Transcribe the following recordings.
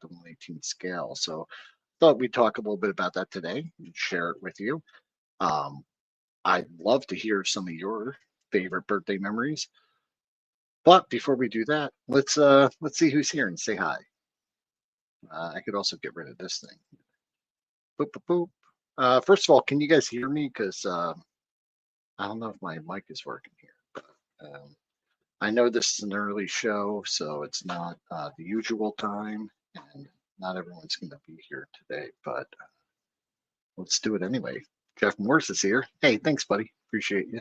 the 1/18 scale. So thought we'd talk a little bit about that today and share it with you. Um, I'd love to hear some of your favorite birthday memories. But before we do that, let's see who's here and say hi. I could also get rid of this thing. Boop, boop, boop. First of all, can you guys hear me? Because I don't know if my mic is working here. But, I know this is an early show, so it's not the usual time, and not everyone's going to be here today, but let's do it anyway. Jeff Morris is here. Hey, thanks, buddy. Appreciate you.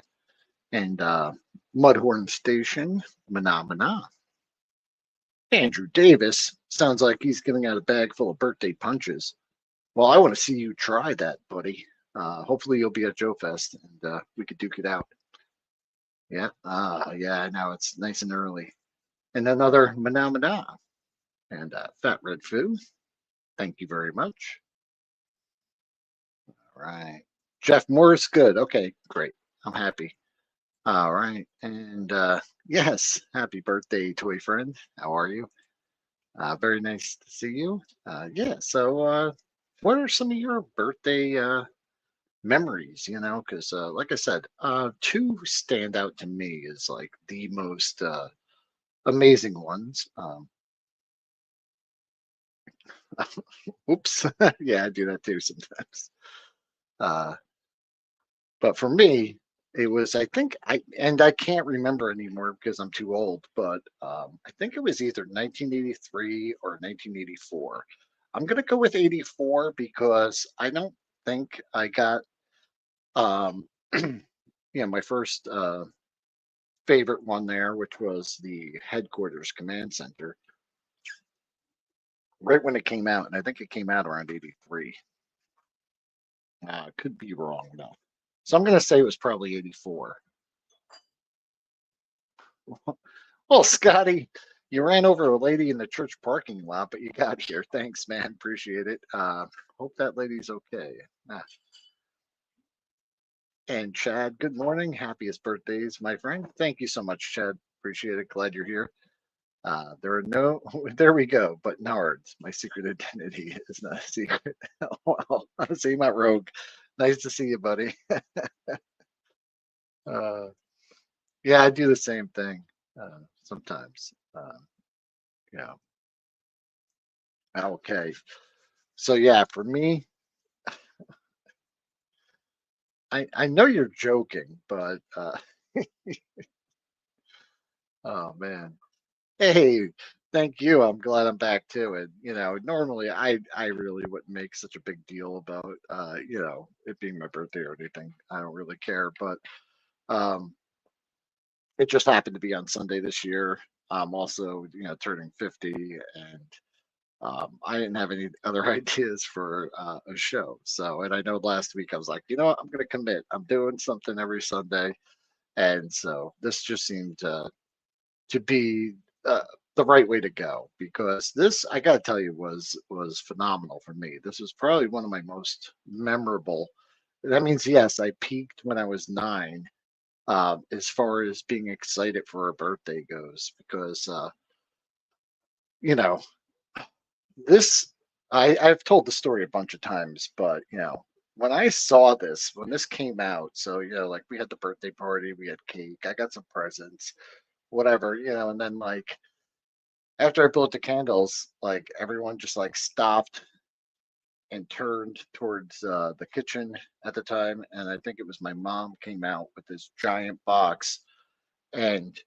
And Mudhorn Station, Mana. Andrew Davis sounds like he's giving out a bag full of birthday punches. Well, I want to see you try that, buddy. Hopefully you'll be at Joe Fest and we could duke it out. Yeah, yeah, I know it's nice and early. And another Mana. And Fat Red Foo, thank you very much. All right. Jeff Morris, good. Okay, great. I'm happy. All right. And yes, happy birthday, toy friend. How are you? Very nice to see you. Yeah, so what are some of your birthday memories, you know? Because like I said, two stand out to me as like the most amazing ones. Oops. Yeah, I do that too sometimes. But for me, it was, I think, I can't remember anymore because I'm too old, but I think it was either 1983 or 1984. I'm going to go with 84 because I don't think I got, my first favorite one there, which was the headquarters command center, right when it came out. And I think it came out around 83. Could be wrong, though. So I'm going to say it was probably 84. Well, Scotty, you ran over a lady in the church parking lot, but you got here. Thanks, man. Appreciate it. Hope that lady's okay. And Chad, good morning. Happiest birthdays, my friend. Thank you so much, Chad. Appreciate it. Glad you're here. There we go. But Nards, my secret identity is not a secret. Well, see my rogue. Nice to see you, buddy. Yeah, I do the same thing sometimes. Yeah. Okay. So yeah, for me, I know you're joking, but oh man. Hey, thank you. I'm glad I'm back too. And normally I really wouldn't make such a big deal about it being my birthday or anything. I don't really care, but um it just happened to be on Sunday this year. I'm also, turning 50, and I didn't have any other ideas for a show. So, and I know last week I was like, you know what, I'm going to commit. I'm doing something every Sunday, and so this just seemed to be the right way to go, because this, I got to tell you, was phenomenal for me. This was probably one of my most memorable. That means yes, I peaked when I was 9. As far as being excited for a birthday goes, because you know this, I've told the story a bunch of times, but when I saw this, when this came out, so like we had the birthday party, we had cake, I got some presents, whatever, and then like after I blew out the candles, like everyone just like stopped and turned towards the kitchen at the time, and I think it was my mom came out with this giant box, and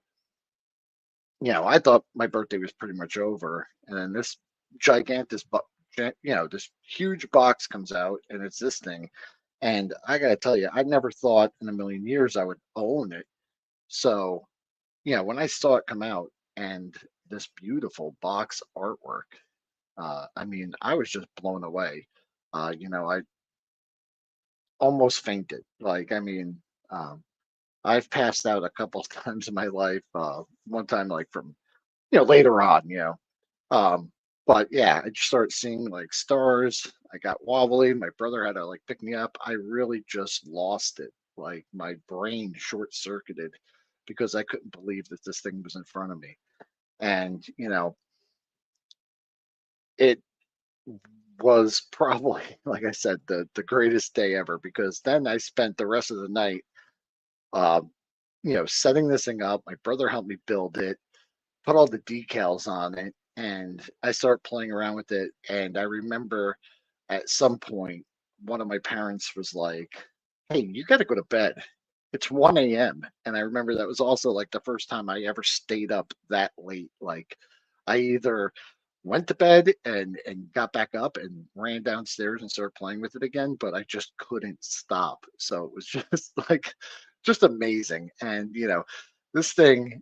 I thought my birthday was pretty much over, and then this gigantic, this huge box comes out, and it's this thing, and I gotta tell you, I never thought in a million years I would own it. So, when I saw it come out and this beautiful box artwork, I mean, I was just blown away. I almost fainted. Like, I mean, I've passed out a couple of times in my life. One time, like from later on, Um, but yeah, I just started seeing like stars. I got wobbly. My brother had to like pick me up. I really just lost it. Like my brain short circuited because I couldn't believe that this thing was in front of me. And it was probably, like I said, the greatest day ever, because then I spent the rest of the night, uh, setting this thing up. My brother helped me build it, put all the decals on it, and I started playing around with it. And I remember at some point, one of my parents was like, "Hey, you got to go to bed. It's 1 a.m." And I remember that was also like the first time I ever stayed up that late. Like, I either went to bed and got back up and ran downstairs and started playing with it again, but I just couldn't stop. So it was just like just amazing. And this thing,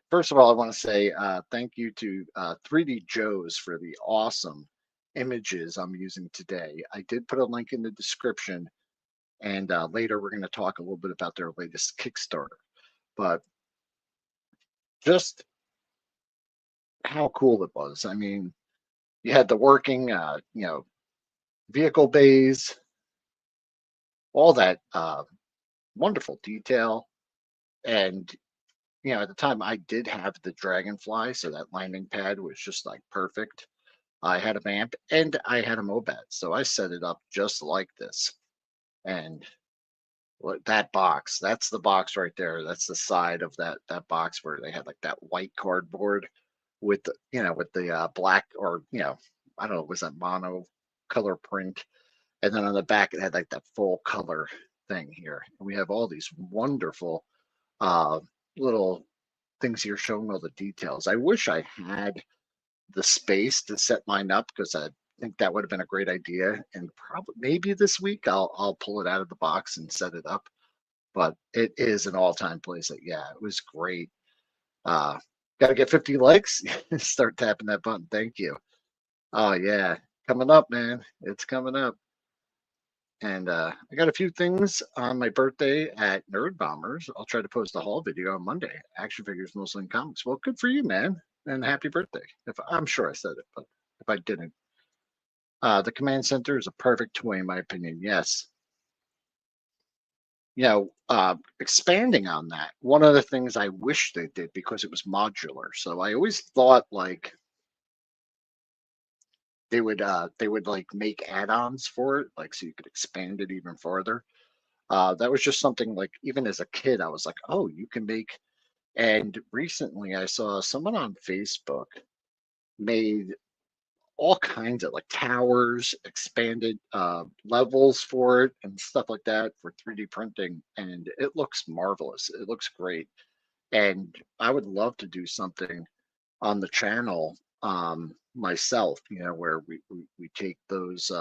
first of all, I want to say thank you to 3D Joe's for the awesome images I'm using today. I did put a link in the description, and later we're going to talk a little bit about their latest Kickstarter. But just how cool it was. I mean, you had the working, vehicle bays, all that wonderful detail. And, at the time I did have the Dragonfly, so that landing pad was just like perfect. I had a amp and I had a Mobat, so I set it up just like this. And that box, that's the box right there. That's the side of that box where they had like that white cardboard with the black, or I don't know, was that mono color print, and then on the back it had like that full color thing here. And we have all these wonderful uh little things here showing all the details. I wish I had the space to set mine up, because I think that would have been a great idea. And probably maybe this week I'll pull it out of the box and set it up. But it is an all-time place. That, yeah, it was great. Uh, Got to get 50 likes. Start tapping that button. Thank you. Oh yeah, coming up, man. It's coming up. And I got a few things on my birthday at Nerd Bombers. I'll try to post a haul video on Monday. Action figures, mostly in comics. Well, good for you, man, and happy birthday. If I'm sure I said it, but if I didn't, the command center is a perfect toy in my opinion. Yes. Expanding on that, one of the things I wish they did, because it was modular. So I always thought like they would like make add-ons for it, like so you could expand it even further. That was just something, like, even as a kid, I was like, oh, you can make. And recently I saw someone on Facebook made all kinds of like towers, expanded levels for it and stuff like that for 3D printing. And it looks marvelous. It looks great. And I would love to do something on the channel myself, where we take those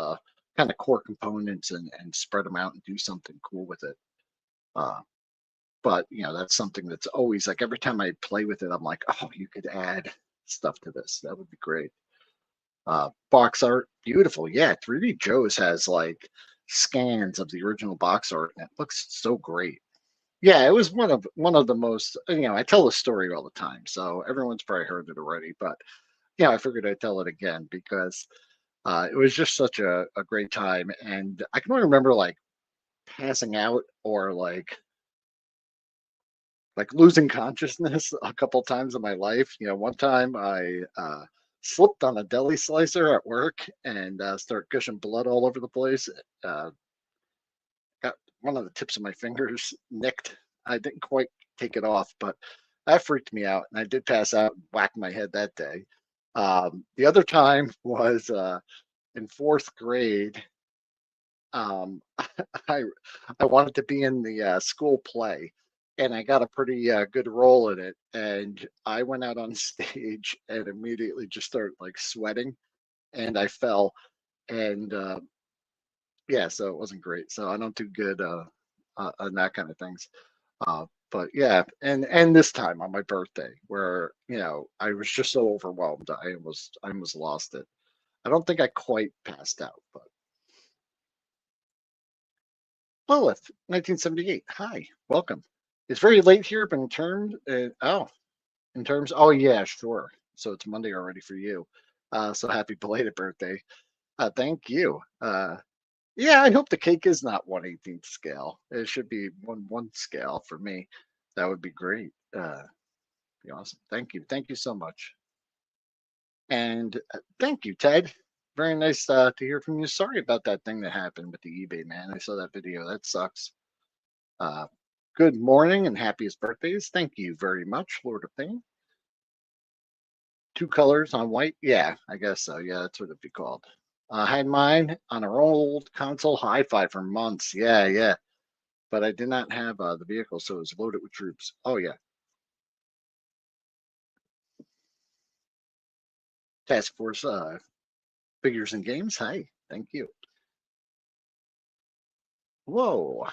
kind of core components and spread them out and do something cool with it. Uh, but that's something that's always like, every time I play with it, I'm like, oh, you could add stuff to this. That would be great. Box art, beautiful. Yeah, 3D Joe's has like scans of the original box art, and it looks so great. Yeah, it was one of the most. I tell the story all the time, so everyone's probably heard it already. But I figured I'd tell it again, because it was just such a great time, and I can only remember like passing out, or like losing consciousness a couple times in my life. One time I slipped on a deli slicer at work and started gushing blood all over the place. Uh, got one of the tips of my fingers nicked. I didn't quite take it off, but that freaked me out, and I did pass out and whack my head that day. The other time was in fourth grade. Um, I I wanted to be in the school play, and I got a pretty good role in it. And I went out on stage and immediately just started like sweating, and I fell. And yeah, so it wasn't great. So I don't do good on that kind of things. But yeah, and this time on my birthday, where I was just so overwhelmed, I almost lost it. I don't think I quite passed out, but Lilith, 1978. Hi, welcome. It's very late here, but in terms, oh yeah, sure. So it's Monday already for you. So happy belated birthday. Thank you. Yeah, I hope the cake is not 1/18th scale. It should be 1/1 scale for me. That would be great. Be awesome. Thank you. Thank you so much. And thank you, Ted. Very nice to hear from you. Sorry about that thing that happened with the eBay, man. I saw that video. That sucks. Uh, Good morning and happiest birthdays. Thank you very much, Lord of Pain. Two colors on white. Yeah, I guess so. Yeah, that's what it'd be called. I had mine on our old console hi-fi for months. Yeah, yeah. But I did not have the vehicle, so it was loaded with troops. Oh, yeah. Task Force figures and games. Hi, thank you. Whoa.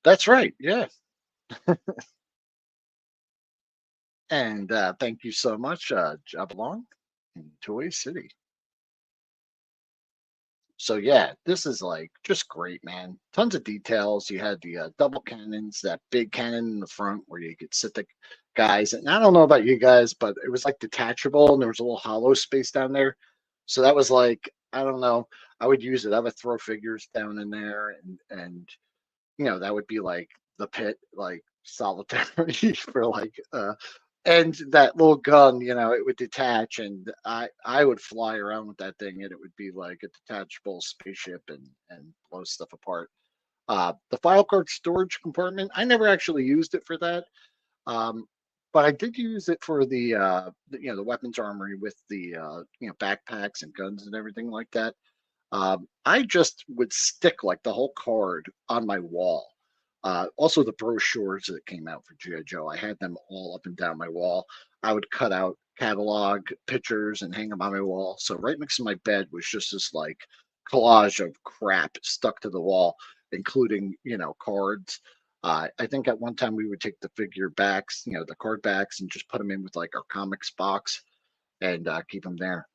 That's right. Yeah. And thank you so much, Job Long in Toy City. So yeah, this is like just great, man. Tons of details. You had the double cannons, that big cannon in the front where you could sit the guys. And I don't know about you guys, but it was like detachable, and there was a little hollow space down there. So that was like, I don't know. I would use it. I would throw figures down in there, and that would be like the pit, like solitary for like and that little gun, it would detach, and I would fly around with that thing, and it would be like a detachable spaceship and blow stuff apart. The file card storage compartment, I never actually used it for that. Um, but I did use it for the weapons armory with the backpacks and guns and everything like that. I just would stick like the whole card on my wall. Also, the brochures that came out for G.I. Joe, I had them all up and down my wall. I would cut out catalog pictures and hang them on my wall. So right next to my bed was just this like collage of crap stuck to the wall, including cards. I think at one time we would take the figure backs, the card backs, and just put them in with like our comics box and keep them there.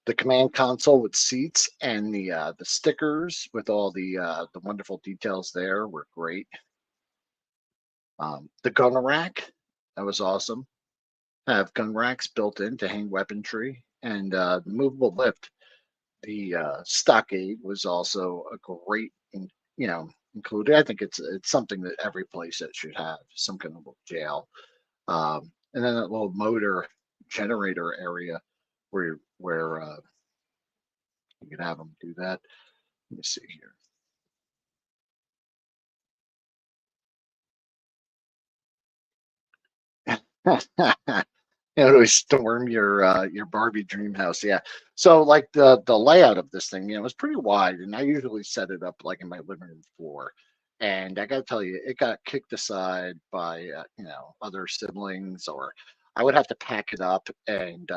The command console with seats and the stickers with all the wonderful details there were great. The gun rack, that was awesome. I have gun racks built in to hang weaponry, and the movable lift. The stockade was also a great, included. I think it's something that every place that should have some kind of jail. And then that little motor generator area where you can have them do that. Let me see here. To storm your Barbie dream house. Yeah. So like the layout of this thing, was pretty wide, and I usually set it up like in my living room floor. And I got to tell you, it got kicked aside by other siblings, or I would have to pack it up and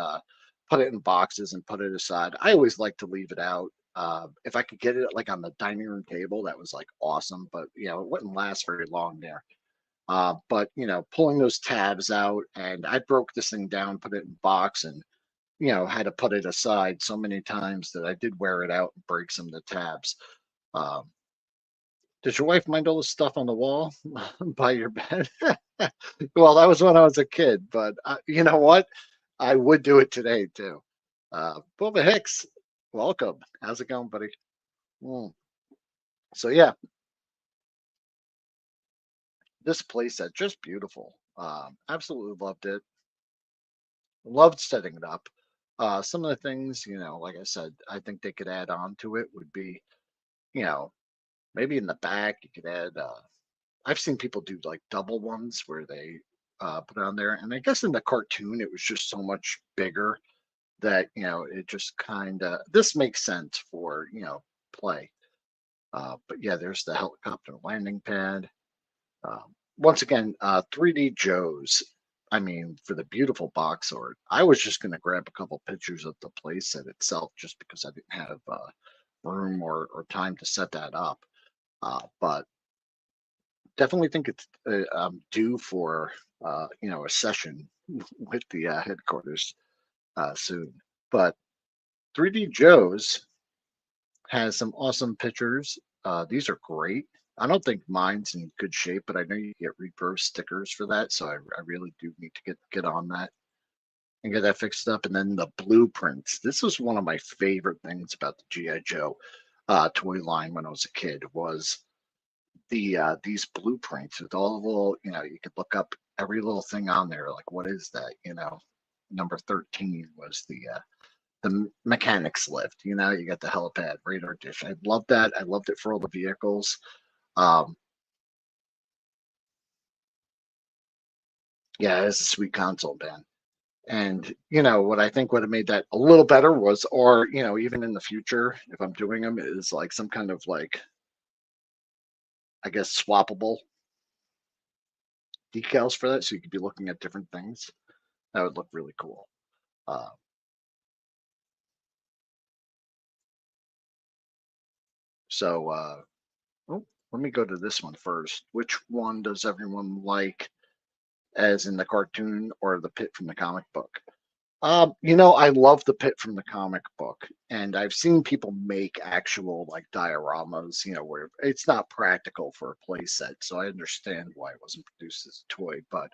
put it in boxes and put it aside. I always like to leave it out. If I could get it like on the dining room table, that was like awesome. But it wouldn't last very long there. But pulling those tabs out, and I broke this thing down, put it in a box, and had to put it aside so many times that I did wear it out and break some of the tabs. Um, does your wife mind all the stuff on the wall by your bed? Well, that was when I was a kid, but you know what? I would do it today too. Boba Hicks, welcome. How's it going, buddy? Mm. So yeah, this playset just beautiful. Absolutely loved it. Loved setting it up. Some of the things, like I said, I think they could add on to it would be, you know, maybe in the back you could add. I've seen people do like double ones where they put it on there, and I guess in the cartoon it was just so much bigger that it just kind of this makes sense for play. But yeah, there's the helicopter landing pad. Once again, 3D Joe's. I mean, for the beautiful box art, I was just going to grab a couple pictures of the playset itself just because I didn't have room or time to set that up. But definitely think it's due for a session with the headquarters soon. But 3D Joe's has some awesome pictures. These are great. I don't think mine's in good shape, but I know you get repro stickers for that, so I really do need to get on that and get that fixed up. And then the blueprints. This was one of my favorite things about the GI Joe toy line when I was a kid was these blueprints with all the little, you could look up every little thing on there. Like, what is that? Number 13 was the mechanics lift. You got the helipad, radar dish. I love that. I loved it for all the vehicles. Yeah, it's a sweet console, man. And what I think would have made that a little better was, or even in the future, if I'm doing them, is like some kind of like, I guess, swappable decals for that, so you could be looking at different things. That would look really cool. Oh, let me go to this one first. Which one does everyone like, as in the cartoon or the Pit from the comic book? I love the Pit from the comic book, and I've seen people make actual like dioramas, where it's not practical for a play set, so I understand why it wasn't produced as a toy. But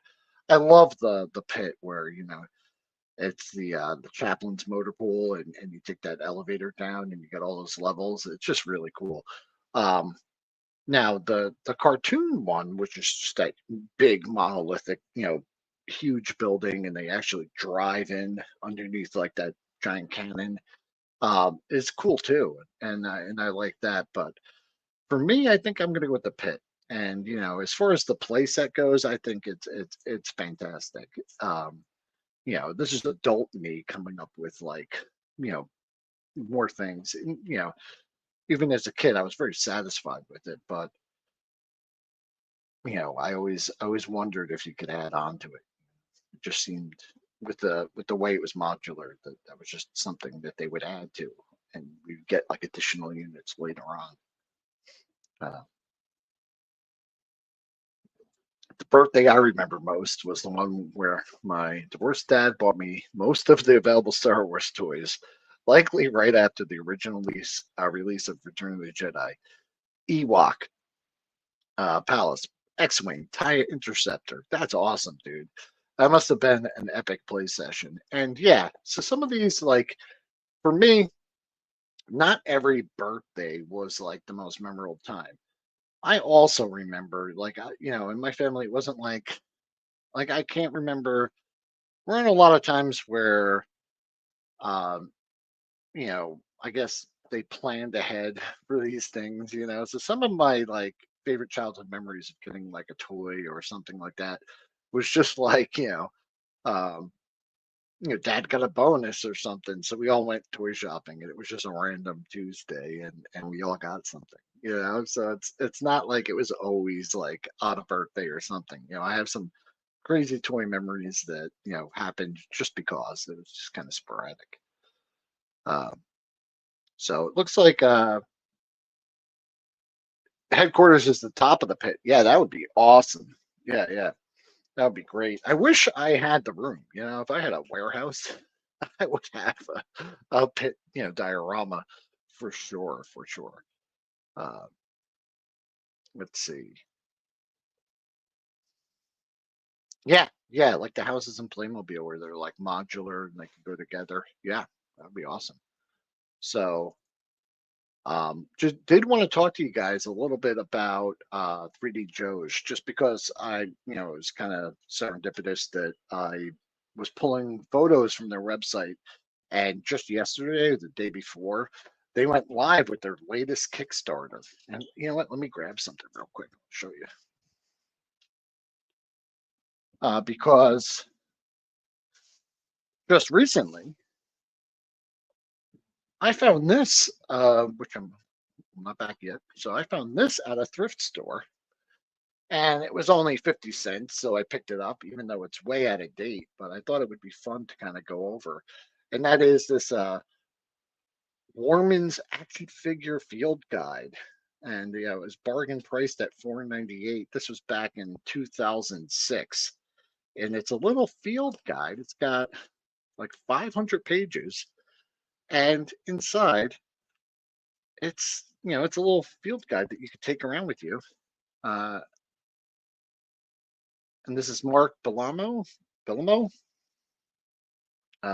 I love the Pit where it's the chaplain's motor pool, and you take that elevator down, and you get all those levels. It's just really cool. Now the cartoon one, which is just that big monolithic, huge building, and they actually drive in underneath like that giant cannon, is cool too, and I like that. But for me, I think I'm gonna go with the Pit. And as far as the play set goes, I think it's fantastic. This is adult me coming up with like more things. And, even as a kid, I was very satisfied with it, but I always wondered if you could add on to it. It just seemed, with the way it was modular, that was just something that they would add to, and we'd get like additional units later on. The birthday I remember most was the one where my divorced dad bought me most of the available Star Wars toys, likely right after the original release of Return of the Jedi. Ewok, Palace, X-Wing, TIE Interceptor. That's awesome, dude. That must have been an epic play session. And yeah, so some of these, like, for me, not every birthday was like the most memorable time. I also remember, like, in my family, it wasn't like I can't remember. We're in a lot of times where, um, I guess they planned ahead for these things, So some of my like favorite childhood memories of getting like a toy or something like that was just like, um, dad got a bonus or something. So we all went toy shopping, and it was just a random Tuesday, and we all got something, So it's not like it was always like on a birthday or something. I have some crazy toy memories that, happened just because it was just kind of sporadic. Um, so it looks like headquarters is the top of the pit. Yeah, that would be awesome. Yeah, yeah, that would be great. I wish I had the room. If I had a warehouse, I would have a pit, diorama for sure, for sure. Uh, let's see. Yeah, yeah, like the houses in Playmobil where they're like modular and they can go together. Yeah, that'd be awesome. So, just did want to talk to you guys a little bit about 3D Joe's, just because it was kind of serendipitous that I was pulling photos from their website, and just yesterday or the day before, they went live with their latest Kickstarter. And you know what? Let me grab something real quick. I'll show you. Because just recently, I found this, which I'm not back yet. So I found this at a thrift store, and it was only 50 cents. So I picked it up, even though it's way out of date, but I thought it would be fun to kind of go over. And that is this Warman's action figure field guide. And it was bargain priced at $4.98. This was back in 2006. And it's a little field guide. It's got like 500 pages. And inside, it's a little field guide that you could take around with you. Uh, and this is Mark Belamo,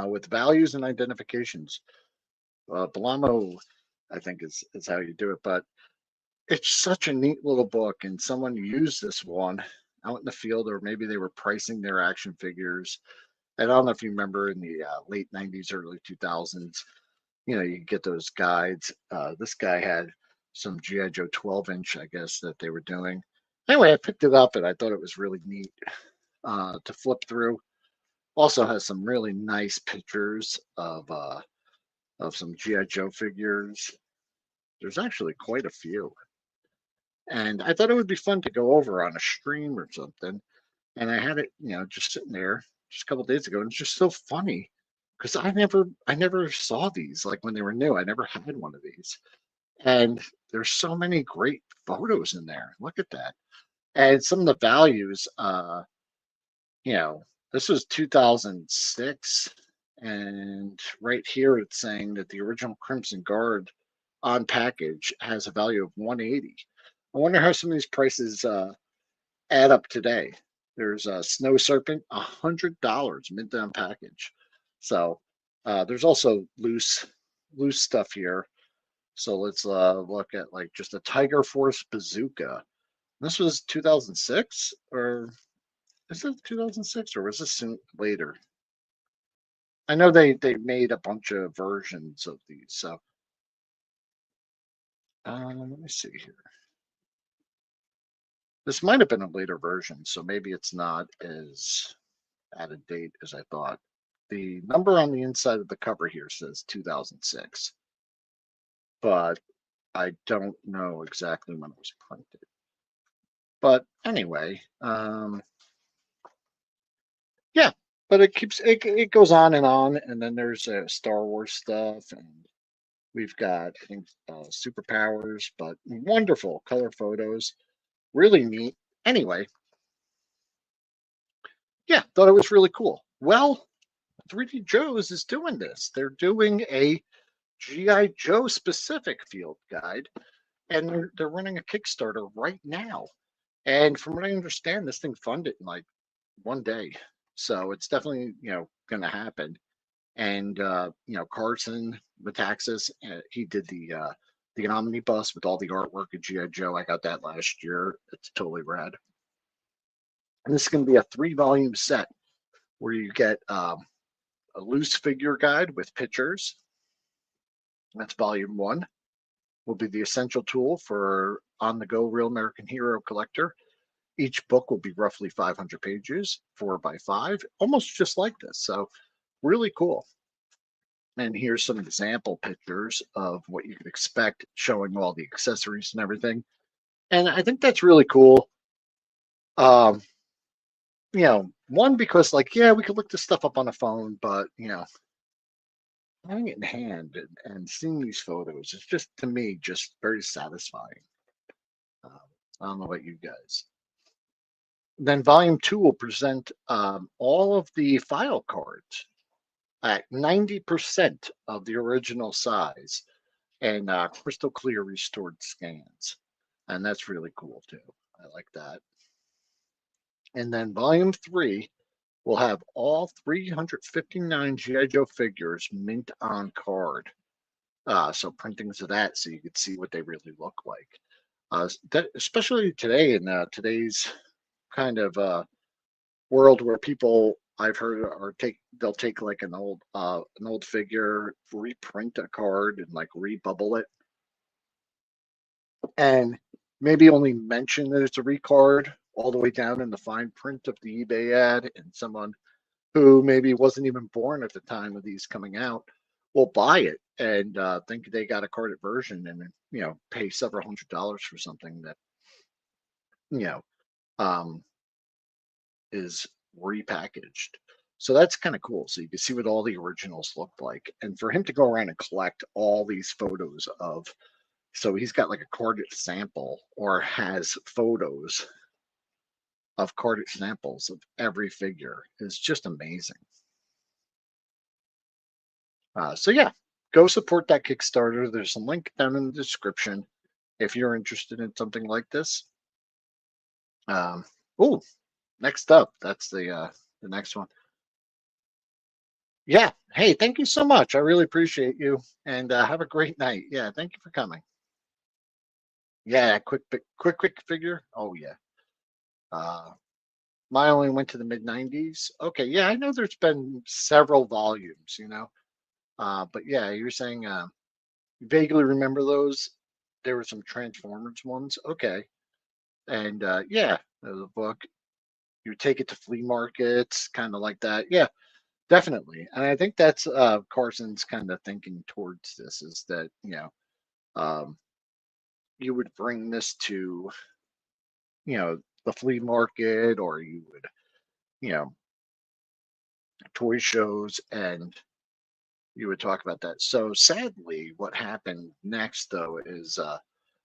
with values and identifications. Belamo, I think is how you do it. But it's such a neat little book, and someone used this one out in the field, or maybe they were pricing their action figures. And I don't know if you remember in the late 90s, early 2000s, you get those guides. This guy had some GI Joe 12-inch, I guess, that they were doing. Anyway, I picked it up and I thought it was really neat to flip through. Also has some really nice pictures of some GI Joe figures. There's actually quite a few, and I thought it would be fun to go over on a stream or something. And I had it, just sitting there just a couple days ago, and it's just so funny because I never saw these like when they were new. I never had one of these, and there's so many great photos in there. Look at that, and some of the values. You know, this was 2006, and right here it's saying that the original Crimson Guard on package has a value of 180. I wonder how some of these prices add up today. There's a Snow Serpent, $100 mint on package. So there's also loose stuff here. So let's look at like just a Tiger Force bazooka. This was 2006, or is it 2006, or was this soon later? I know they made a bunch of versions of these. So let me see here. This might have been a later version, so maybe it's not as out of date as I thought. The number on the inside of the cover here says 2006, but I don't know exactly when it was printed. But anyway, yeah, but it goes on, and then there's Star Wars stuff, and we've got, I think, superpowers, but wonderful color photos, really neat. Anyway, yeah, thought it was really cool. Well, 3D Joe's is doing this. They're doing a GI Joe specific field guide, and they're running a Kickstarter right now. And from what I understand, this thing funded in like one day, so it's definitely going to happen. And Carson Metaxas, he did the omnibus with all the artwork of GI Joe. I got that last year. It's totally rad. And this is going to be a 3-volume set where you get a loose figure guide with pictures. That's volume 1. Will be the essential tool for on-the-go Real American Hero collector. Each book will be roughly 500 pages, 4x5, almost just like this. So really cool. And here's some example pictures of what you could expect, showing all the accessories and everything. And I think that's really cool. One, because like, yeah, we could look this stuff up on a phone, but having it in hand and seeing these photos is just, to me, just very satisfying. I don't know about you guys. Then volume 2 will present all of the file cards at 90% of the original size and crystal clear restored scans. And that's really cool too. I like that. And then volume 3 will have all 359 GI Joe figures mint on card. So printings of that, so you could see what they really look like. Especially today, in today's kind of world where people, I've heard, they'll take like an old figure, reprint a card, and like rebubble it, and maybe only mention that it's a recard all the way down in the fine print of the eBay ad, and someone who maybe wasn't even born at the time of these coming out will buy it and think they got a carded version, and pay several $100s for something that is repackaged. So that's kind of cool. So you can see what all the originals look like. And for him to go around and collect all these photos so he's got like a carded sample, or has photos of carded samples of every figure, is just amazing. So yeah, go support that Kickstarter. There's a link down in the description if you're interested in something like this. Oh, next up, that's the next one. Yeah. Hey, thank you so much. I really appreciate you, and have a great night. Yeah, thank you for coming. Yeah, quick figure. Oh yeah. Mine only went to the mid '90s. Okay, yeah, I know there's been several volumes, but yeah, you're saying you vaguely remember those. There were some Transformers ones. Okay, and yeah, there's a book. You would take it to flea markets, kind of like that. Yeah, definitely. And I think that's Carson's kind of thinking towards this is that, um, you would bring this to, the flea market, or you would, you know, toy shows, and you would talk about that. So sadly, what happened next though is,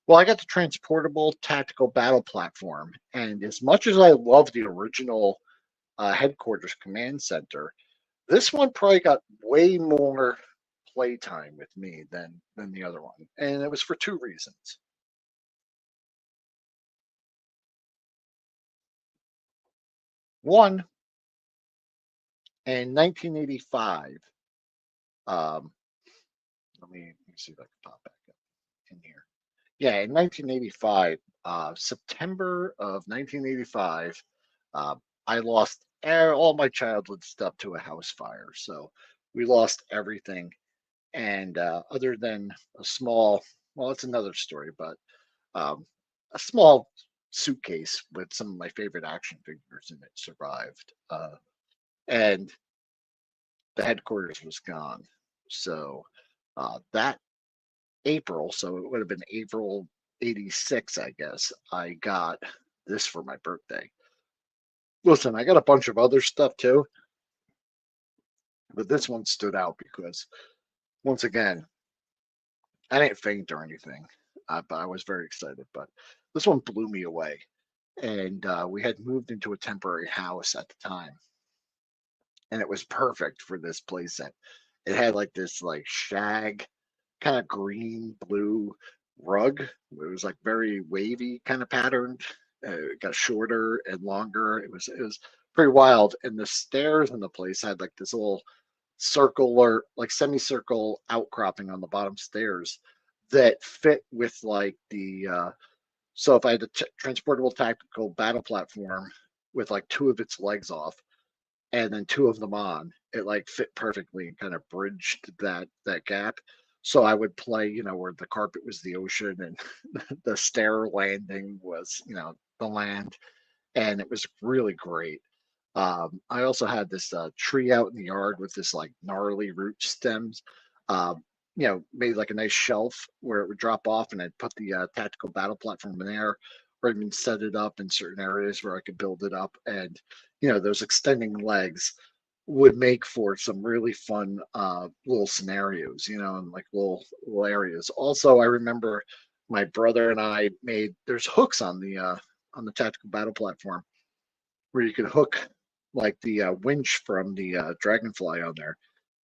well, I got the transportable tactical battle platform, and as much as I love the original headquarters command center, this one probably got way more playtime with me than the other one, and it was for two reasons. One, in 1985, um, let me see if I can pop back up in here. Yeah, in 1985, September of 1985, uh, I lost all my childhood stuff to a house fire. So we lost everything. And other than a small, well, it's another story, but um, a small suitcase with some of my favorite action figures in it survived. And the headquarters was gone. So that April, so it would have been April '86, I guess, I got this for my birthday. Listen, I got a bunch of other stuff too, but this one stood out because, once again, I didn't faint or anything, but I was very excited. But this one blew me away. And we had moved into a temporary house at the time, and it was perfect for this playset. It had like this like shag kind of green blue rug. It was like very wavy kind of patterned. It got shorter and longer. It was pretty wild. And the stairs in the place had like this little circular, like semicircle outcropping on the bottom stairs that fit with like the so if I had a transportable tactical battle platform with like two of its legs off and then two of them on, it like fit perfectly and kind of bridged that gap. So I would play, where the carpet was the ocean and the stair landing was, the land, and it was really great. I also had this tree out in the yard with this like gnarly root stems. Made like a nice shelf where it would drop off, and I'd put the tactical battle platform in there, or even set it up in certain areas where I could build it up. And those extending legs would make for some really fun little scenarios, and like little areas. Also, I remember my brother and I made there's hooks on the tactical battle platform where you could hook like the winch from the dragonfly on there.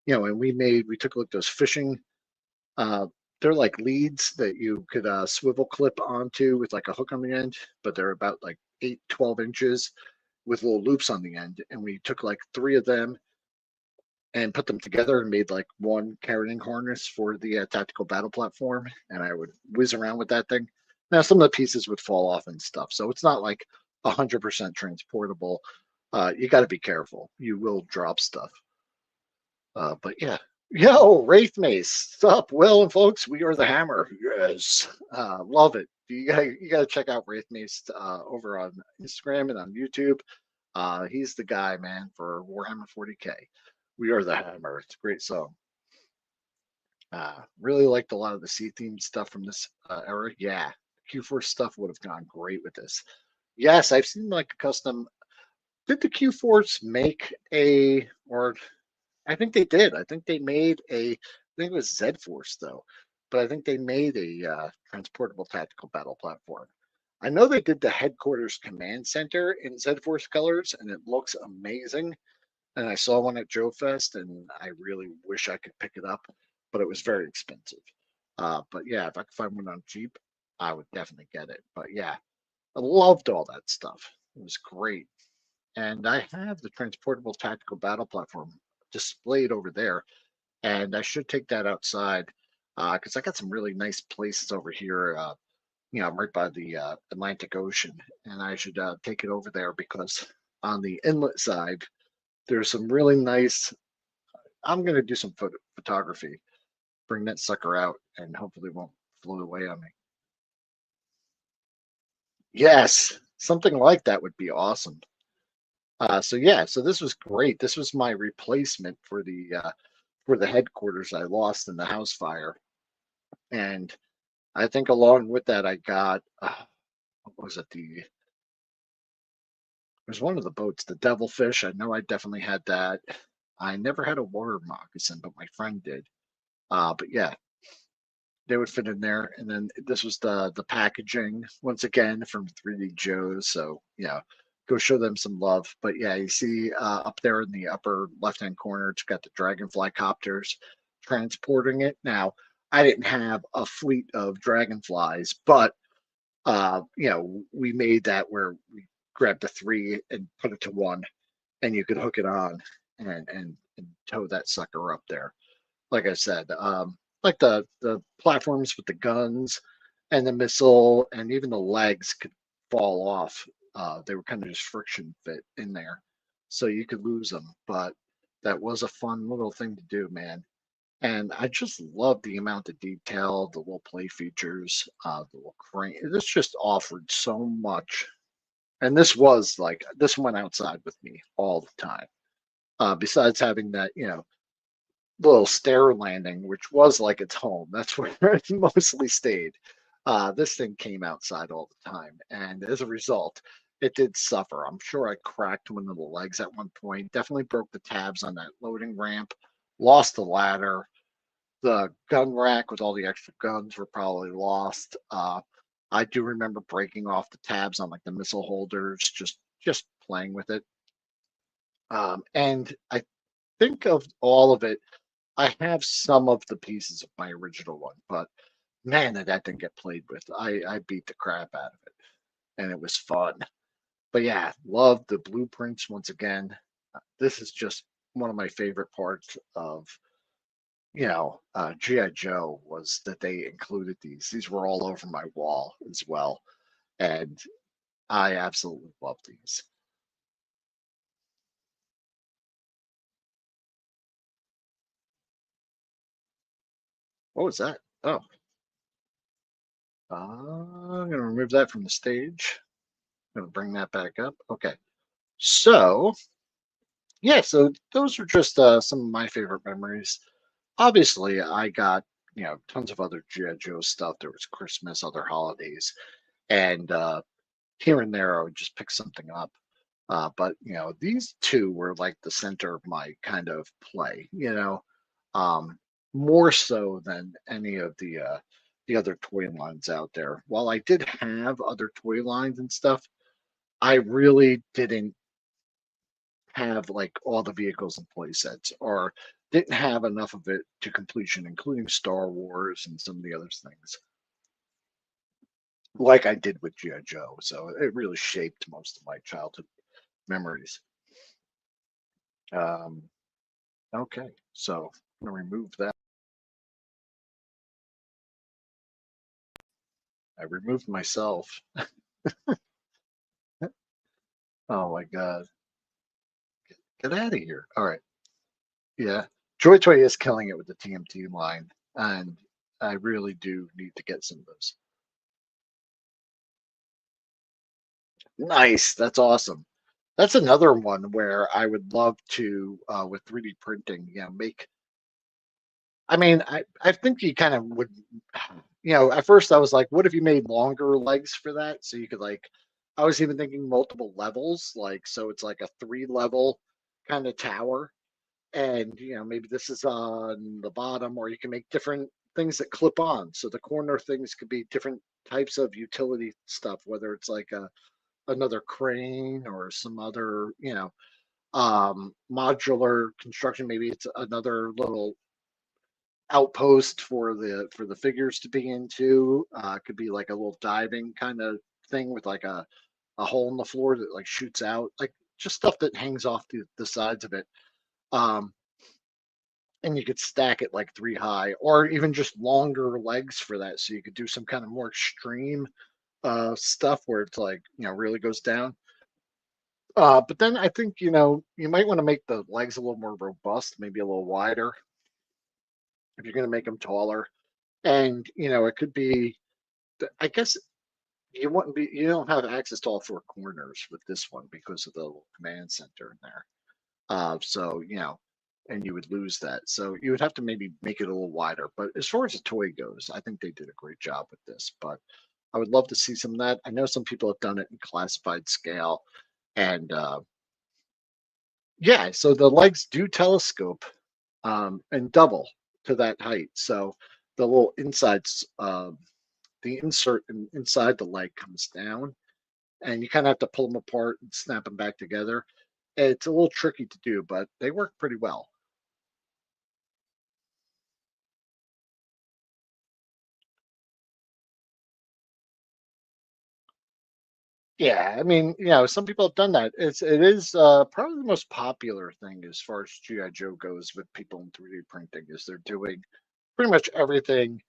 And we took a look at those fishing. Uh, they're like leads that you could swivel clip onto with like a hook on the end, but they're about like 8-12 inches with little loops on the end. And we took like three of them and put them together and made like one carrying harness for the tactical battle platform. And I would whiz around with that thing. Now, some of the pieces would fall off and stuff. So it's not like 100% transportable. You got to be careful. You will drop stuff. But yeah. Yo, Wraith Mace. What's up, Will and folks? We are the Hammer. Yes. Love it. You gotta check out Wraith Mace over on Instagram and on YouTube. He's the guy, man, for Warhammer 40K. We are the Hammer. It's a great song. Really liked a lot of the sea themed stuff from this era. Yeah, Q4 stuff would have gone great with this. Yes, I've seen like a custom. Did the Q4s make or I think they did. I think they made I think it was Z Force though, but I think they made a transportable tactical battle platform. I know they did the headquarters command center in Z Force colors, and it looks amazing. And I saw one at Joe Fest, and I really wish I could pick it up, but it was very expensive. But yeah, if I could find one on Jeep, I would definitely get it. But yeah, I loved all that stuff. It was great. And I have the transportable tactical battle platform displayed over there, and I should take that outside because I got some really nice places over here. you know, I'm right by the Atlantic Ocean, and I should take it over there because on the inlet side, there's some really nice. I'm gonna do some photography, bring that sucker out, and hopefully it won't float away on me. Yes, something like that would be awesome. So yeah, so this was great. This was my replacement for the headquarters I lost in the house fire, and I think along with that I got what was it? There's one of the boats, the Devilfish. I know I definitely had that. I never had a water moccasin, but my friend did. But yeah, they would fit in there. And then this was the packaging once again from 3D Joe's. So yeah, go show them some love. But yeah, you see up there in the upper left hand corner, it's got the dragonfly copters transporting it. Now, I didn't have a fleet of dragonflies, but you know, we made that where we grabbed the three and put it to one, and you could hook it on and tow that sucker up there. Like I said, like the platforms with the guns and the missile and even the legs could fall off. They were kind of just friction fit in there, so you could lose them. But that was a fun little thing to do, man. And I just love the amount of detail, the little play features, the little crane. This just offered so much. And this was like, this went outside with me all the time. Besides having that, you know, little stair landing, which was like its home. That's where it mostly stayed. This thing came outside all the time. And as a result, it did suffer. I'm sure I cracked one of the legs at one point, definitely broke the tabs on that loading ramp, lost the ladder. The gun rack with all the extra guns were probably lost. I do remember breaking off the tabs on like the missile holders, just playing with it. And I think of all of it, I have some of the pieces of my original one, but man, did that didn't get played with. I beat the crap out of it, and it was fun. But yeah, love the blueprints once again. This is just one of my favorite parts of GI Joe was that they included these. These were all over my wall as well, and I absolutely love these. What was that? Oh, I'm gonna remove that from the stage. I'm gonna bring that back up. Okay, so yeah, so those are just some of my favorite memories. Obviously, I got tons of other GI Joe stuff. There was Christmas, other holidays, and here and there I would just pick something up. But these two were like the center of my kind of play, um, more so than any of the other toy lines out there. While I did have other toy lines and stuff, I really didn't have like all the vehicles and play sets, or didn't have enough of it to completion, including Star Wars and some of the other things, like I did with G.I. Joe. So it really shaped most of my childhood memories. Um, okay, so I'm gonna remove that. I removed myself. Oh my God, get out of here. All right, yeah. Joy Toy is killing it with the TMT line, and I really do need to get some of those. Nice, that's awesome. That's another one where I would love to, with 3D printing, make. I mean, I think you kind of would, at first I was like, what if you made longer legs for that? So you could like, I was even thinking multiple levels, like, so it's like a three-level kind of tower. And, maybe this is on the bottom, or you can make different things that clip on. So the corner things could be different types of utility stuff, whether it's like another crane or some other, modular construction. Maybe it's another little outpost for the figures to be into. Could be like a little diving kind of thing with like a hole in the floor that like shoots out, like just stuff that hangs off the sides of it. Um, and you could stack it like 3 high, or even just longer legs for that, so you could do some kind of more extreme stuff where it's like, really goes down. But then I think, you might want to make the legs a little more robust, maybe a little wider if you're going to make them taller. And, it could be, I guess you don't have access to all four corners with this one because of the little command center in there. So, and you would lose that. So you would have to maybe make it a little wider. But as far as the toy goes, I think they did a great job with this. But I would love to see some of that. I know some people have done it in classified scale. And yeah, so the legs do telescope and double to that height. So the little insides, the insert inside the leg comes down, and you kind of have to pull them apart and snap them back together. It's a little tricky to do, but they work pretty well. Yeah, I mean, some people have done that. It is probably the most popular thing as far as GI Joe goes with people in 3D printing, is they're doing pretty much everything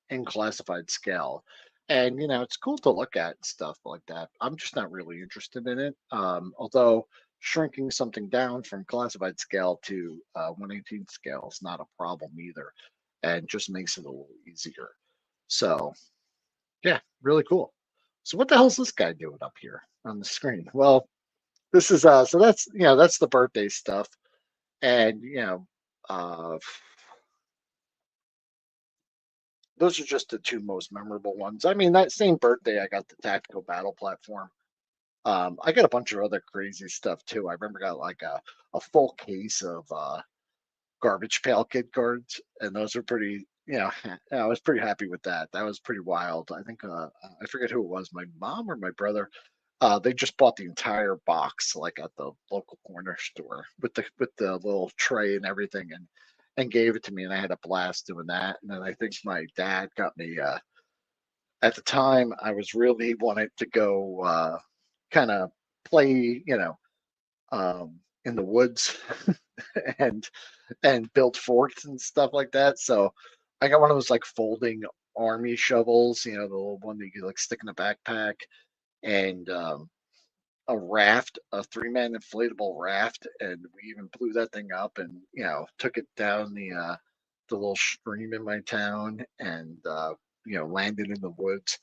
in classified scale. And it's cool to look at and stuff like that. I'm just not really interested in it. Although shrinking something down from classified scale to 1/18 scale is not a problem either, and just makes it a little easier. So yeah, really cool. So what the hell's this guy doing up here on the screen? Well, this is so that's the birthday stuff. And uh those are just the two most memorable ones. I mean, that same birthday I got the tactical battle platform. I got a bunch of other crazy stuff too. I remember got like a full case of garbage pail kid cards, and those are pretty. I was pretty happy with that. That was pretty wild. I think I forget who it was, my mom or my brother. They just bought the entire box, like at the local corner store, with the little tray and everything, and gave it to me, and I had a blast doing that. And then I think my dad got me. At the time, I was really wanted to go kind of play, in the woods and build forts and stuff like that. So I got one of those like folding army shovels, the little one that you could like stick in a backpack, and a raft, a 3-man inflatable raft, and we even blew that thing up and took it down the little stream in my town, and landed in the woods,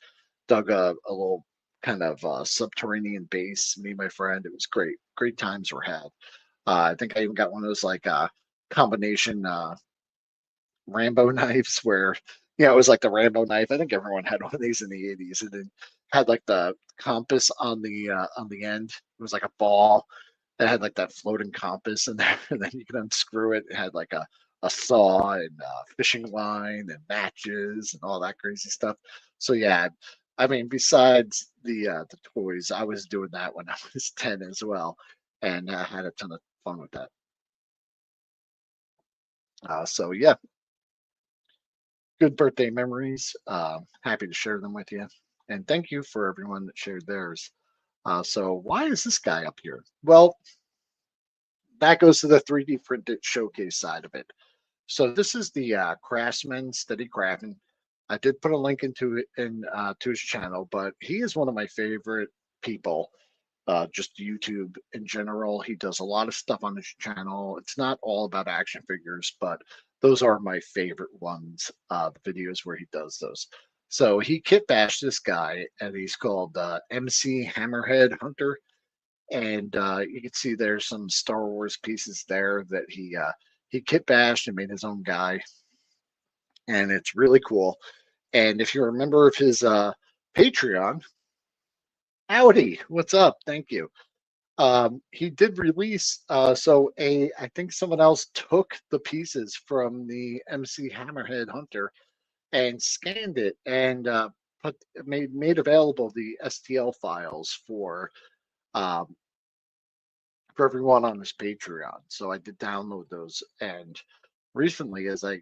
dug a little kind of subterranean base. Me and my friend, it was great. Great times were had. I think I even got one of those like combination Rambo knives where it was like the Rambo knife. I think everyone had one of these in the 80s, and it had like the compass on the end. It was like a ball that had like that floating compass in there, and then you could unscrew it. It had like a saw and fishing line and matches and all that crazy stuff. So yeah, I mean, besides the toys, I was doing that when I was 10 as well, and had a ton of fun with that. So yeah, good birthday memories. Happy to share them with you. And thank you for everyone that shared theirs. So why is this guy up here? Well, that goes to the 3D printed showcase side of it. So this is the Crafsman Steady Craftin. I did put a link into it to his channel, but he is one of my favorite people. Just YouTube in general. He does a lot of stuff on his channel. It's not all about action figures, but those are my favorite ones, the videos where he does those. So he kit bashed this guy, and he's called MC Hammerhead Hunter. And you can see there's some Star Wars pieces there that he kit bashed and made his own guy, and it's really cool. And if you're a member of his Patreon, howdy, what's up? Thank you. He did release so a I think someone else took the pieces from the MC Hammerhead Hunter and scanned it and put made available the STL files um, for everyone on his Patreon. So I did download those, and recently, as I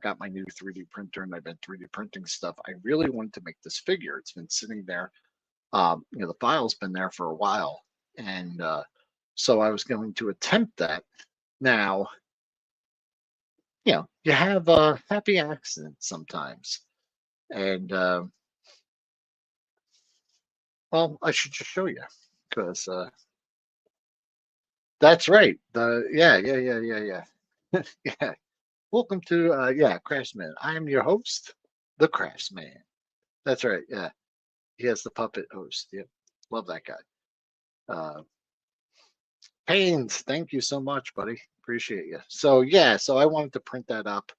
got my new 3D printer and I've been 3D printing stuff, I really wanted to make this figure. It's been sitting there. The file's been there for a while, and so I was going to attempt that. Now, you have happy accidents sometimes. And well, I should just show you because that's right. The yeah. Yeah. Welcome to Craftsman. I am your host, the Craftsman. That's right. Yeah, he has the puppet host. Yep, love that guy. Uh, Pains, thank you so much, buddy. Appreciate you. So yeah, so I wanted to print that up,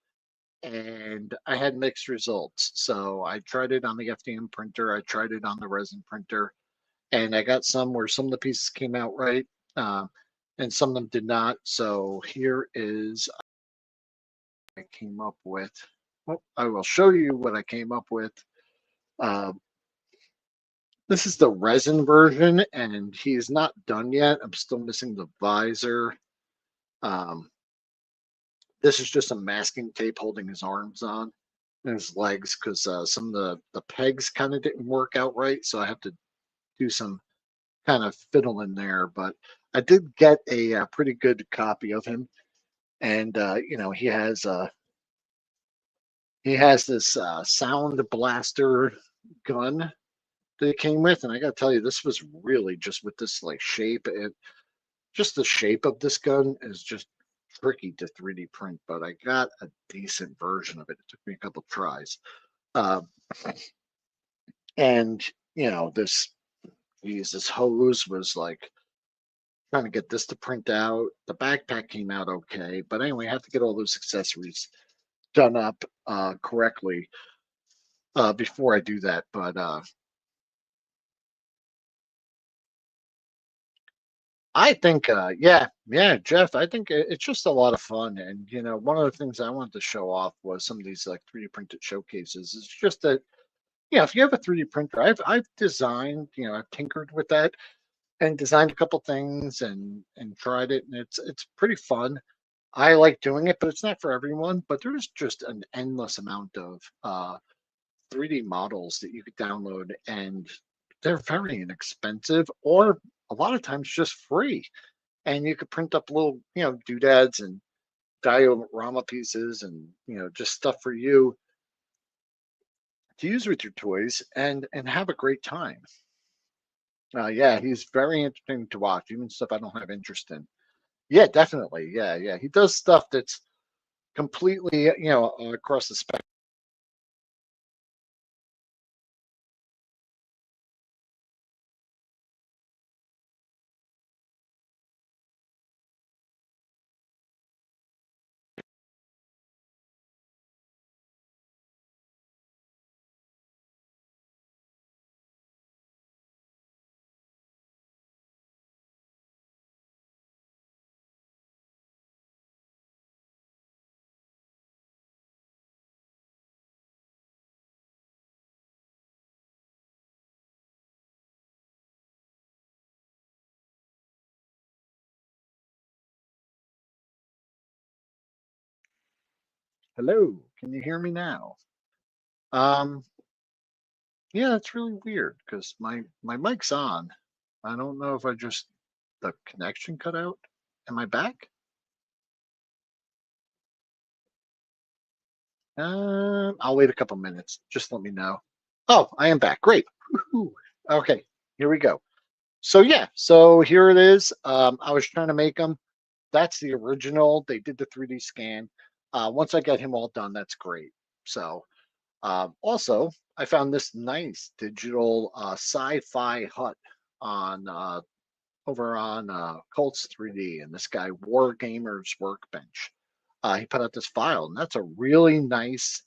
and I had mixed results. So I tried it on the FDM printer. I tried it on the resin printer, and I got some where some of the pieces came out right, uh, and some of them did not. So here is I came up with. Well, I will show you what I came up with. Uh, this is the resin version, and he's not done yet. I'm still missing the visor. Um, this is just a masking tape holding his arms on and his legs because some of the pegs kind of didn't work out right. So I have to do some kind of fiddle in there. But I did get a pretty good copy of him. And, he has this sound blaster gun that it came with. And I got to tell you, this was really just with this like shape. Just the shape of this gun is just tricky to 3D print, but I got a decent version of it. It took me a couple tries. Uh, and this hose was like trying to get this to print out. The backpack came out okay, but anyway, I have to get all those accessories done up correctly before I do that. But I think, yeah, Jeff, I think it's just a lot of fun. And, one of the things I wanted to show off was some of these like 3D printed showcases. It's just that, if you have a 3D printer, I've designed, I've tinkered with that and designed a couple things and tried it, and it's pretty fun. I like doing it, but it's not for everyone. But there's just an endless amount of 3D models that you could download, and they're very inexpensive, or a lot of times just free. And you could print up little, doodads and diorama pieces, and just stuff for you to use with your toys and have a great time. Yeah, he's very entertaining to watch, even stuff I don't have interest in. Yeah, definitely. Yeah, yeah. He does stuff that's completely, across the spectrum. Hello, can you hear me now? Um, yeah, that's really weird because my mic's on. I don't know if the connection cut out. Am I back? I'll wait a couple minutes. Just let me know. Oh, I am back. Great. Woohoo. Okay, here we go. So yeah, so here it is. I was trying to make them. That's the original. They did the 3D scan. Once I get him all done, that's great. So also, I found this nice digital sci-fi hut on over on Colts 3D, and this guy War Gamers Workbench. He put out this file, and that's a really nice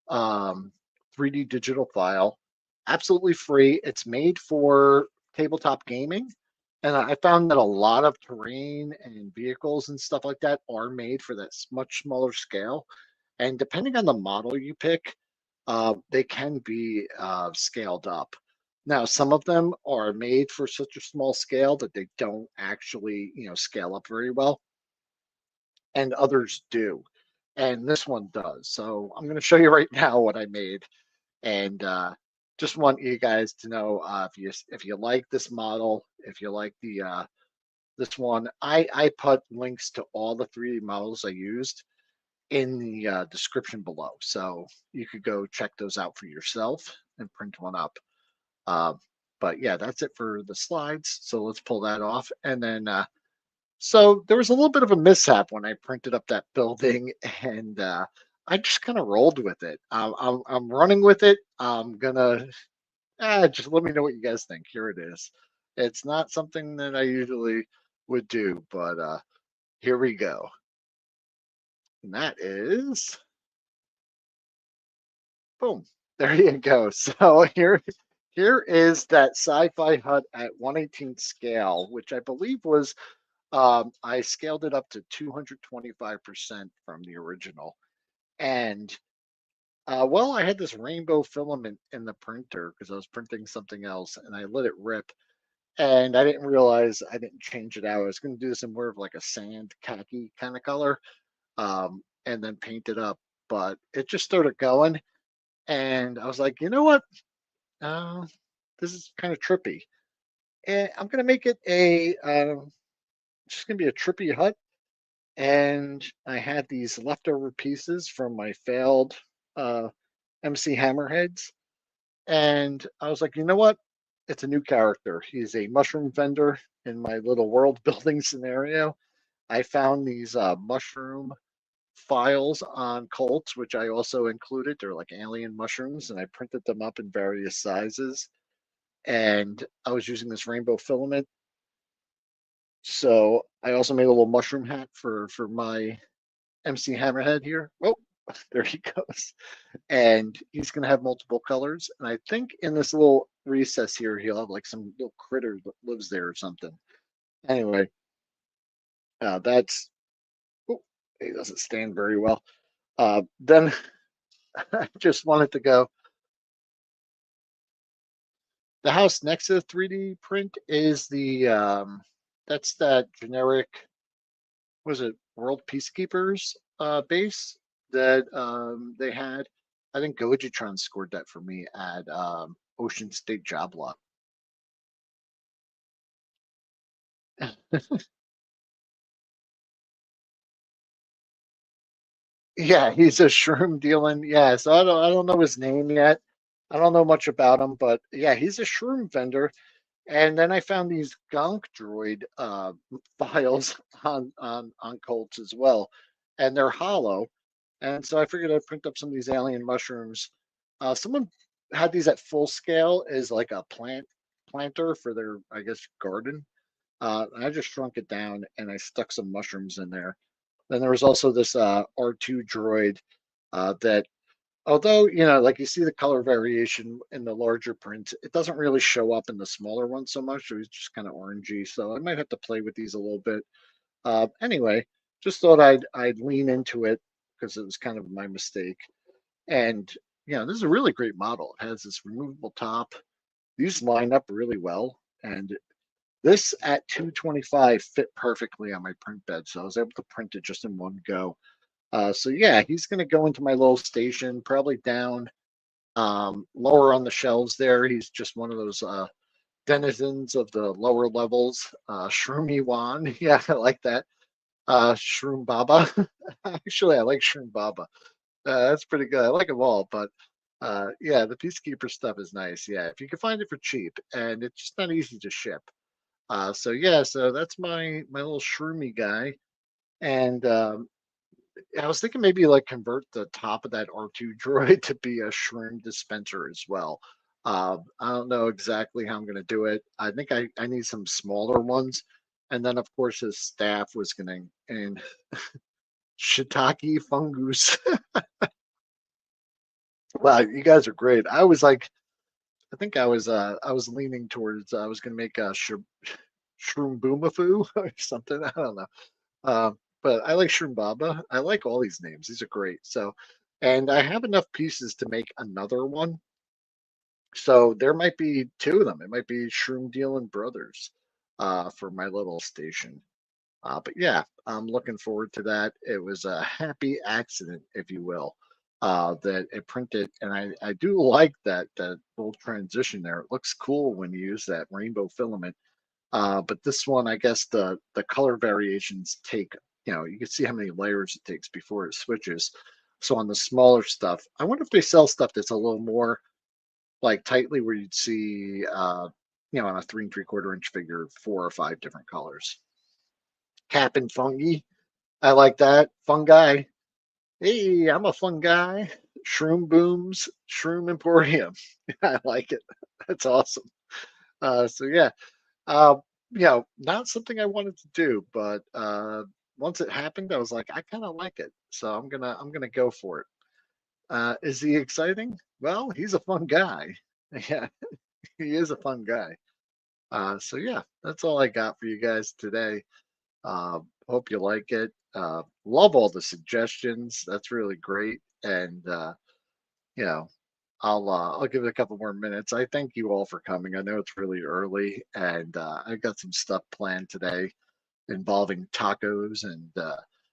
um, 3D digital file, absolutely free. It's made for tabletop gaming. And I found that a lot of terrain and vehicles and stuff like that are made for that much smaller scale. And depending on the model you pick, they can be scaled up. Now, some of them are made for such a small scale that they don't actually, scale up very well, and others do. And this one does. So I'm going to show you right now what I made, and just want you guys to know if you like this model, if you like the this one, I put links to all the 3D models I used in the description below. So you could go check those out for yourself and print one up. Uh, but yeah, that's it for the slides. So let's pull that off. And then, so there was a little bit of a mishap when I printed up that building, and I just kind of rolled with it. I'm running with it. I'm gonna just let me know what you guys think. Here it is. It's not something that I usually would do, but here we go. And that is, boom. There you go. So here is that sci-fi hut at 1/18 scale, which I believe was I scaled it up to 225% from the original. And well, I had this rainbow filament in the printer because I was printing something else, and I let it rip. And I didn't realize I didn't change it out. I was going to do this in more of like a sand khaki kind of color, and then paint it up. But it just started going, and I was like, you know what? Uh, this is kind of trippy. And I'm going to make it just going to be a trippy hut. And I had these leftover pieces from my failed uh, MC Hammerheads. And I was like, you know what? It's a new character. He's a mushroom vendor in my little world building scenario. I found these mushroom files on Colts, which I also included. They're like alien mushrooms, and I printed them up in various sizes. And I was using this rainbow filament. So I also made a little mushroom hat for my MC Hammerhead here. Oh, there he goes. And he's going to have multiple colors. And I think in this little recess here, he'll have like some little critter that lives there or something. Anyway, that's, oh, he doesn't stand very well. Then I just wanted to go. The house next to the 3D print is that's that generic, was it World Peacekeepers base that they had. I think Gojitron scored that for me at Ocean State Job Lot. Yeah, he's a shroom dealing. Yeah, so I don't know his name yet. I don't know much about him, but yeah, he's a shroom vendor. And then I found these gonk droid files on Colts as well, and they're hollow. And so I figured I'd print up some of these alien mushrooms. Someone had these at full scale as like a planter for their, I guess, garden. And I just shrunk it down and I stuck some mushrooms in there. Then there was also this R2 droid that, although, like you see the color variation in the larger print, it doesn't really show up in the smaller one so much. So it's just kind of orangey. So I might have to play with these a little bit. Anyway, just thought I'd lean into it because it was kind of my mistake. And this is a really great model. It has this removable top. These line up really well, and this at 225 fit perfectly on my print bed, so I was able to print it just in one go. So yeah, he's going to go into my little station, probably down lower on the shelves there. He's just one of those denizens of the lower levels. Shroomy Wan, yeah, I like that. Shroom Baba. Actually, I like Shroom Baba. That's pretty good. I like them all, but yeah, the Peacekeeper stuff is nice. Yeah, if you can find it for cheap, and it's just not easy to ship. So yeah, so that's my little shroomy guy, and I was thinking maybe like convert the top of that R2 droid to be a shroom dispenser as well. I don't know exactly how I'm going to do it. I think I need some smaller ones, and then of course his staff was going to and shiitake fungus. Wow, you guys are great. I was like, I think I was leaning towards I was going to make a shroom boomafoo or something. I don't know. But I like Shroom Baba. I like all these names. These are great. So, and I have enough pieces to make another one. So there might be two of them. It might be Shroom Dealing Brothers for my little station. But yeah, I'm looking forward to that. It was a happy accident, if you will, that it printed. And I do like that little transition there. It looks cool when you use that rainbow filament. But this one, I guess the color variations take you know, you can see how many layers it takes before it switches. So on the smaller stuff, I wonder if they sell stuff that's a little more like tightly where you'd see, you know, on a 3 3/4 inch figure, 4 or 5 different colors. Cap and fungi. I like that. Fungi. Hey, I'm a fun guy. Shroom Booms, Shroom Emporium. I like it. That's awesome. So yeah, uh, you know, not something I wanted to do, but once it happened, I was like, I kind of like it, so I'm gonna go for it. Is he exciting? Well, he's a fun guy. Yeah, he is a fun guy. So yeah, that's all I got for you guys today. Hope you like it. Love all the suggestions. That's really great. And you know, I'll give it a couple more minutes. I thank you all for coming. I know it's really early, and I've got some stuff planned today involving tacos and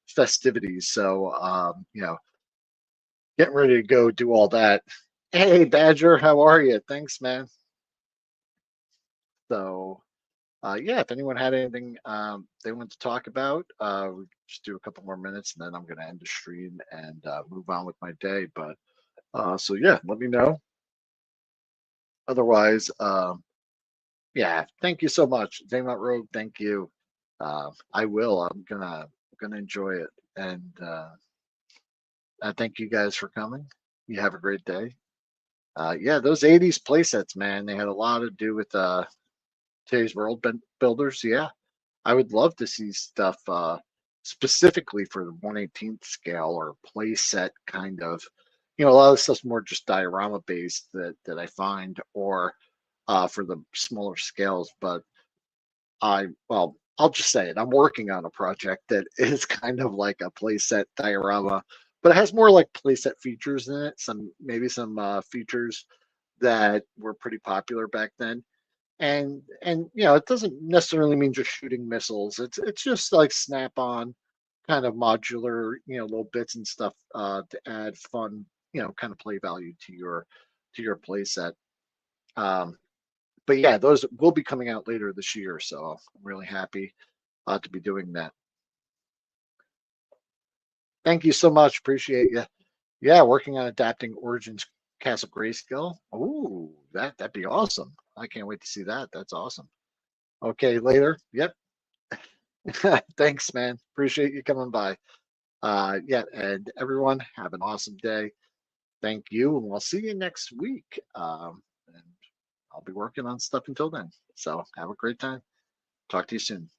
festivities. So you know, getting ready to go do all that. Hey, Badger, how are you? Thanks, man. So yeah, if anyone had anything they want to talk about, we just do a couple more minutes, and then I'm going to end the stream and move on with my day. But so yeah, let me know. Otherwise, yeah, thank you so much, Daymont Rogue. Thank you. I will. I'm gonna enjoy it, and I thank you guys for coming. You have a great day. Yeah, those '80s playsets, man, they had a lot to do with today's builders. Yeah, I would love to see stuff specifically for the 1/18th scale or play set kind of. You know, a lot of stuff's more just diorama based that I find, or for the smaller scales. But well, I'll just say it. I'm working on a project that is kind of like a playset diorama, but it has more like playset features in it. Maybe some features that were pretty popular back then. And you know, it doesn't necessarily mean just shooting missiles. It's just like snap on kind of modular, you know, little bits and stuff to add fun, you know, kind of play value to your play set. Um, but yeah, those will be coming out later this year, so I'm really happy to be doing that. Thank you so much. Appreciate you. Yeah, working on adapting Origins Castle Grayskull. Ooh, that'd be awesome. I can't wait to see that. That's awesome. Okay, later. Yep. Thanks, man. Appreciate you coming by. Yeah, and everyone have an awesome day. Thank you, and we'll see you next week. And I'll be working on stuff until then. So have a great time. Talk to you soon.